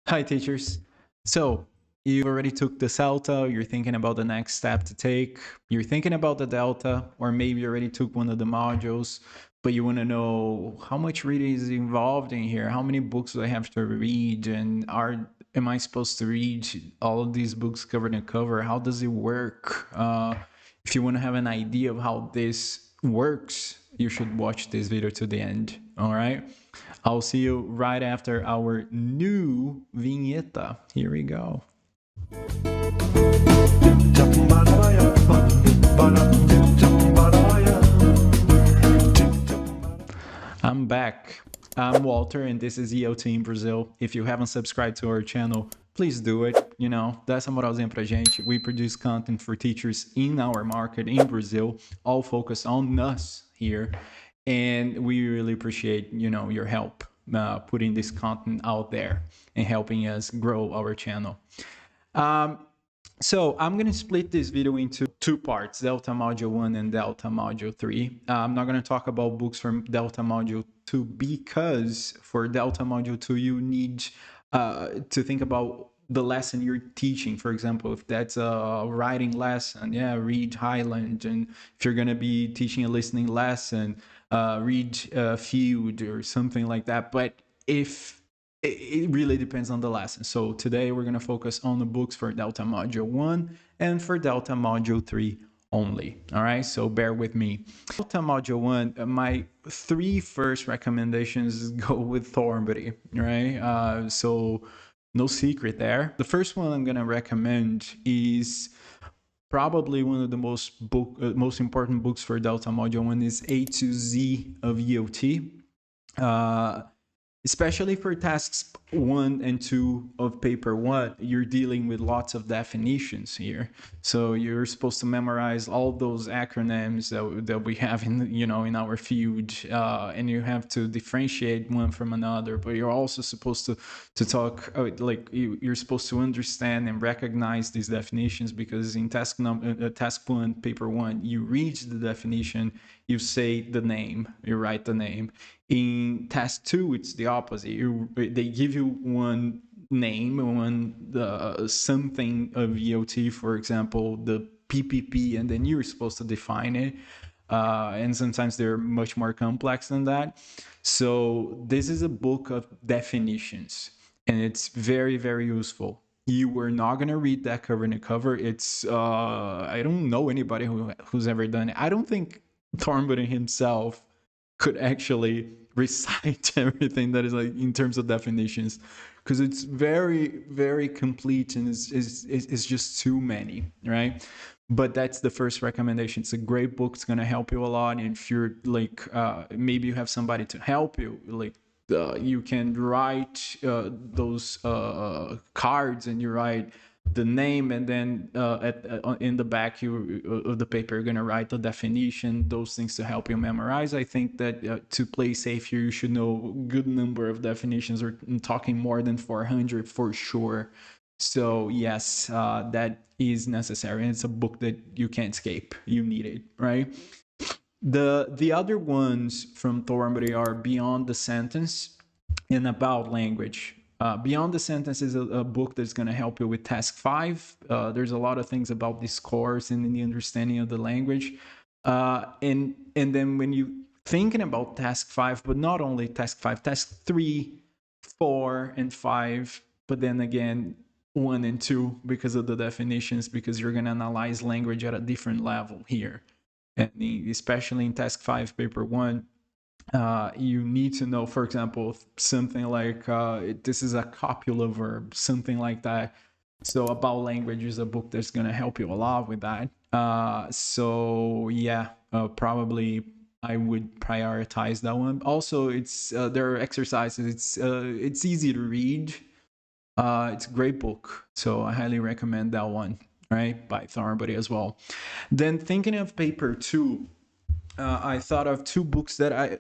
Hi, teachers. So you already took the Delta, you're thinking about the next step to take, you're thinking about the Delta, or maybe you already took one of the modules, but you want to know how much reading is involved in here, how many books do I have to read, and am I supposed to read all of these books cover to cover? How does it work? If you want to have an idea of how this works, you should watch this video to the end, all right? I'll see you right after our new vignetta. Here we go. I'm back. I'm Walter, and this is ELT in Brazil. If you haven't subscribed to our channel, please do it. You know, dá essa moralzinha pra gente. We produce content for teachers in our market in Brazil, all focused on us here. And we really appreciate, your help putting this content out there and helping us grow our channel. So I'm going to split this video into two parts, Delta Module 1 and Delta Module 3. I'm not going to talk about books from Delta Module 2 because for Delta Module 2, you need to think about the lesson you're teaching. For example, if that's a writing lesson, read Highland. And if you're going to be teaching a listening lesson, read Field or something like that. But if it really depends on the lesson. So today we're going to focus on the books for Delta Module 1 and for Delta Module 3 only. All right, so bear with me. Delta Module 1, my three first recommendations go with Thornbury, right? So no secret there. The first one I'm going to recommend is probably one of the most important books for Delta Module 1 is A-Z of ELT. Especially for tasks 1 and 2 of paper 1, you're dealing with lots of definitions here. So you're supposed to memorize all those acronyms that we have in our field, and you have to differentiate one from another. But you're also supposed to talk you're supposed to understand and recognize these definitions, because in task 1, paper 1, you read the definition, you say the name, you write the name. In task 2, it's the opposite. They give you one name, something of ELT, for example, the PPP, and then you're supposed to define it. And sometimes they're much more complex than that. So this is a book of definitions, and it's very, very useful. You are not going to read that cover to cover. It's I don't know anybody who's ever done it. I don't think Thornbury himself could actually recite everything that is like in terms of definitions, because it's very, very complete, and it's just too many, right? But that's the first recommendation. It's a great book. It's going to help you a lot. And if you're like maybe you have somebody to help you, like you can write those cards, and you write the name, and then in the back of the paper you're going to write the definition, those things to help you memorize. I think that to play safe here, you should know a good number of definitions, or talking more than 400 for sure. So yes, that is necessary, and it's a book that you can't escape. You need it, right? The other ones from Thornbury are Beyond the Sentence and About Language. Beyond the Sentence is a book that's going to help you with task 5. There's a lot of things about discourse and in the understanding of the language. And then when you thinking about task 5, but not only task 5, task 3, 4, and 5, but then again 1 and 2, because of the definitions, because you're going to analyze language at a different level here. And especially in task 5, paper 1, you need to know, for example, something like this is a copula verb, something like that. So About Language is a book that's going to help you a lot with that. So yeah, probably I would prioritize that one. Also, it's there are exercises. It's easy to read. It's a great book, so I highly recommend that one, right, by Thornbury as well. Then thinking of paper 2, I thought of two books that I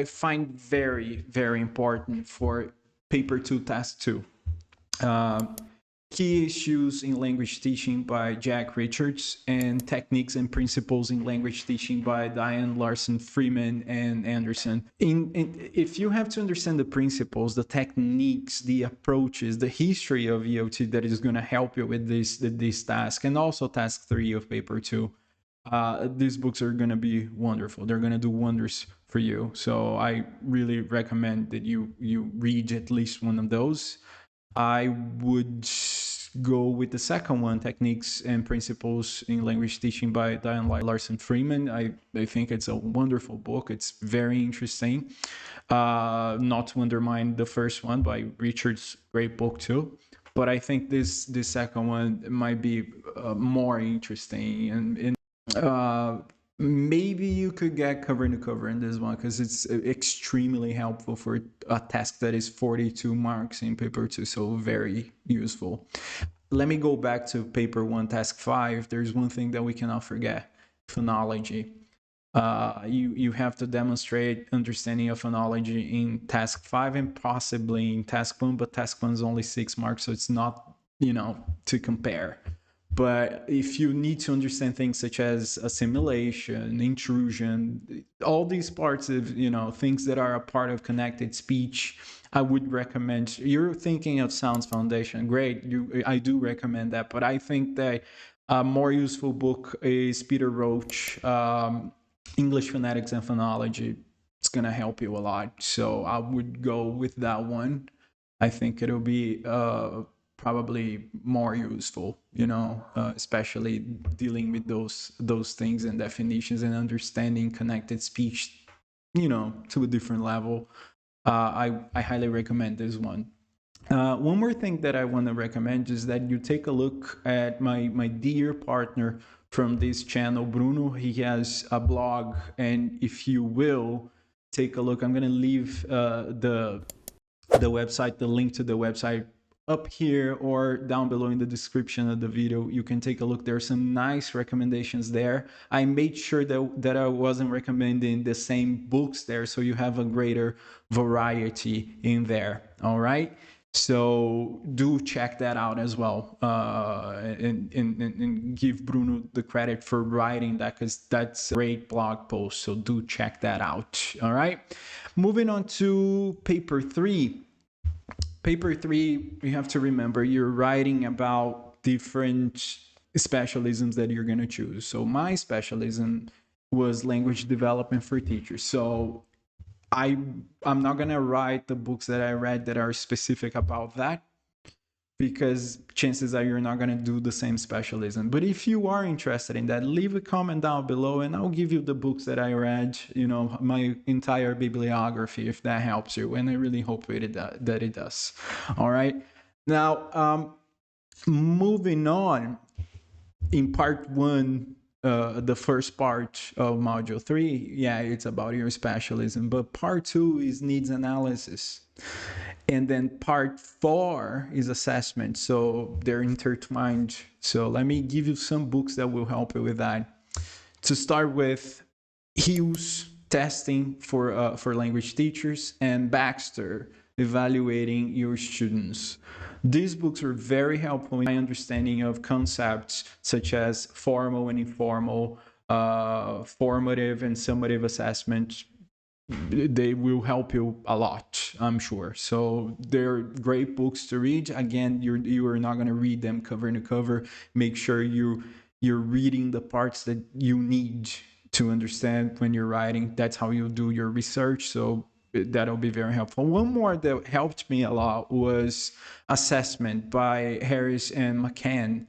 find very, very important for paper 2, task 2. Key Issues in Language Teaching by Jack Richards, and Techniques and Principles in Language Teaching by Diane Larsen-Freeman and Anderson. If you have to understand the principles, the techniques, the approaches, the history of ELT, that is going to help you with this task, and also task 3 of paper 2. These books are going to be wonderful. They're going to do wonders for you. So I really recommend that you read at least one of those. I would go with the second one, Techniques and Principles in Language Teaching by Diane Larsen-Freeman. I think it's a wonderful book. It's very interesting. Not to undermine the first one by Richard's great book too. But I think this second one might be more interesting, and maybe you could get cover to cover in this one because it's extremely helpful for a task that is 42 marks in paper 2, so very useful. Let me go back to paper 1, task 5. There's one thing that we cannot forget: phonology. You have to demonstrate understanding of phonology in task 5 and possibly in task 1, but task 1 is only 6 marks, so it's not, to compare. But if you need to understand things such as assimilation, intrusion, all these parts of, things that are a part of connected speech, I would recommend. You're thinking of Sounds Foundation. Great. I do recommend that. But I think that a more useful book is Peter Roach, English Phonetics and Phonology. It's going to help you a lot. So I would go with that one. I think it'll be probably more useful, especially dealing with those things and definitions and understanding connected speech, to a different level. I highly recommend this one. One more thing that I want to recommend is that you take a look at my dear partner from this channel, Bruno. He has a blog, and if you will take a look, I'm going to leave the website, the link to the website up here or down below in the description of the video. You can take a look. There are some nice recommendations there. I made sure that I wasn't recommending the same books there, so you have a greater variety in there. All right. So do check that out as well, and give Bruno the credit for writing that, because that's a great blog post. So do check that out. All right. Moving on to paper 3. Paper 3, you have to remember you're writing about different specialisms that you're going to choose. So my specialism was language development for teachers. So I'm not going to write the books that I read that are specific about that, because chances are you're not going to do the same specialism. But if you are interested in that, leave a comment down below and I'll give you the books that I read, my entire bibliography, if that helps you. And I really hope that it does. All right. Now, moving on, in part 1, the first part of module 3, yeah, it's about your specialism, but part 2 is needs analysis. And then part 4 is assessment. So they're intertwined. So let me give you some books that will help you with that. To start with, Hughes, Testing for Language Teachers, and Baxter, Evaluating Your Students. These books are very helpful in my understanding of concepts such as formal and informal, formative and summative assessment. They will help you a lot, I'm sure. So they're great books to read. Again, you are not going to read them cover to cover. Make sure you're reading the parts that you need to understand when you're writing. That's how you do your research. So that'll be very helpful. One more that helped me a lot was Assessment by Harris and McCann.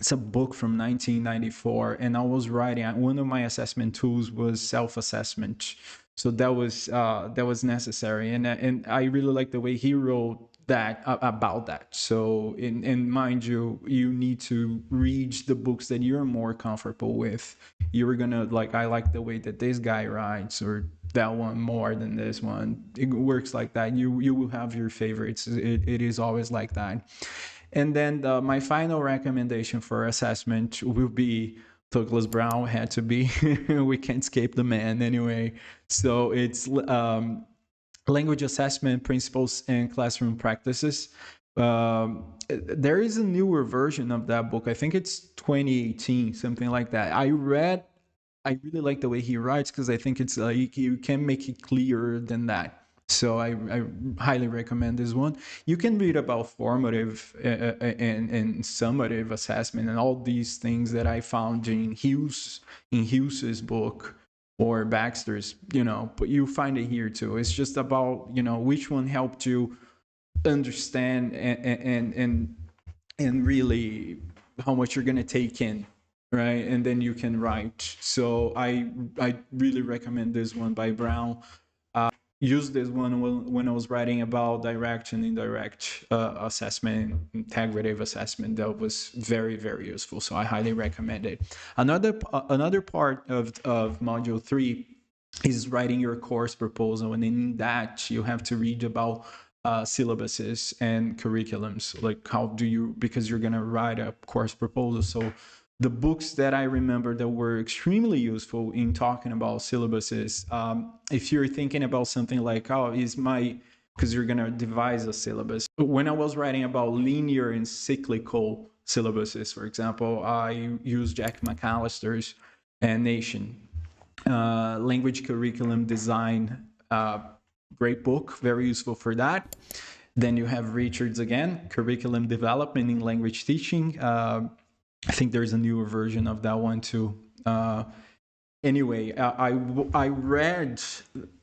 It's a book from 1994, and I was writing. One of my assessment tools was self-assessment, so that was necessary, and I really like the way he wrote that about that. So, and mind you, you need to read the books that you're more comfortable with. You're gonna I like the way that this guy writes, or that one more than this one. It works like that. You will have your favorites. It is always like that. And then my final recommendation for assessment will be Douglas Brown. Had to be. We can't escape the man anyway. So it's Language Assessment Principles and Classroom Practices. There is a newer version of that book. I think it's 2018, something like that. I really like the way he writes, because I think it's like you can make it clearer than that. So I highly recommend this one. You can read about formative and summative assessment and all these things that I found in Hughes's book or Baxter's, but you find it here too. It's just about, which one helped you understand and really how much you're going to take in, right? And then you can write. So I really recommend this one by Brown. Use this one when I was writing about direct and indirect assessment, integrative assessment. That was very, very useful. So I highly recommend it. Another part of module 3 is writing your course proposal, and in that you have to read about syllabuses and curriculums. Like, how do you, because you're going to write a course proposal. So the books that I remember that were extremely useful in talking about syllabuses, if you're thinking about something like, because you're going to devise a syllabus. When I was writing about linear and cyclical syllabuses, for example, I used Jack Macalister's and Nation. Language curriculum design, great book, very useful for that. Then you have Richards again, curriculum development in language teaching. I think there's a newer version of that one too. Anyway, I read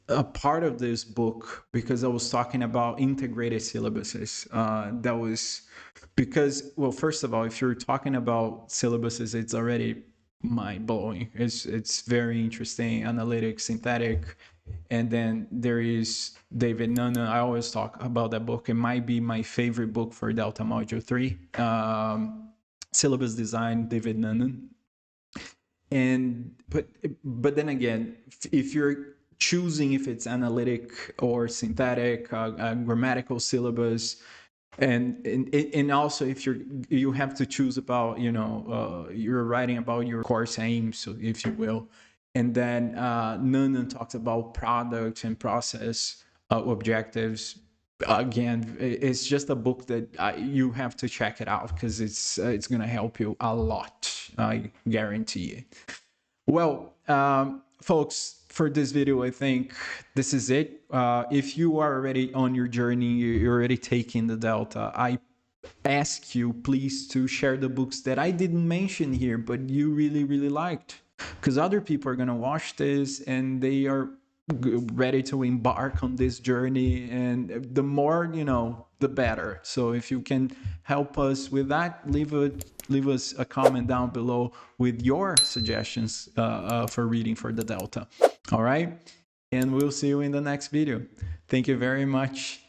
a part of this book because I was talking about integrated syllabuses. That was because, well, first of all, if you're talking about syllabuses, it's already mind-blowing. It's very interesting, analytic, synthetic. And then there is David Nunnan. I always talk about that book. It might be my favorite book for Delta Module 3. Syllabus design, David Nunnan. But then again, if you're choosing if it's analytic or synthetic, grammatical syllabus, and also if you have to choose about, you're writing about your course aims, so if you will. And then Nunnan talks about product and process objectives. Again, it's just a book that you have to check it out, because it's going to help you a lot. I guarantee it. Well, folks, for this video, I think this is it. If you are already on your journey, you're already taking the Delta, I ask you please to share the books that I didn't mention here, but you really, really liked, because other people are going to watch this and they are ready to embark on this journey, and the more the better. So if you can help us with that, leave us a comment down below with your suggestions for reading for the Delta. All right, and we'll see you in the next video. Thank you very much.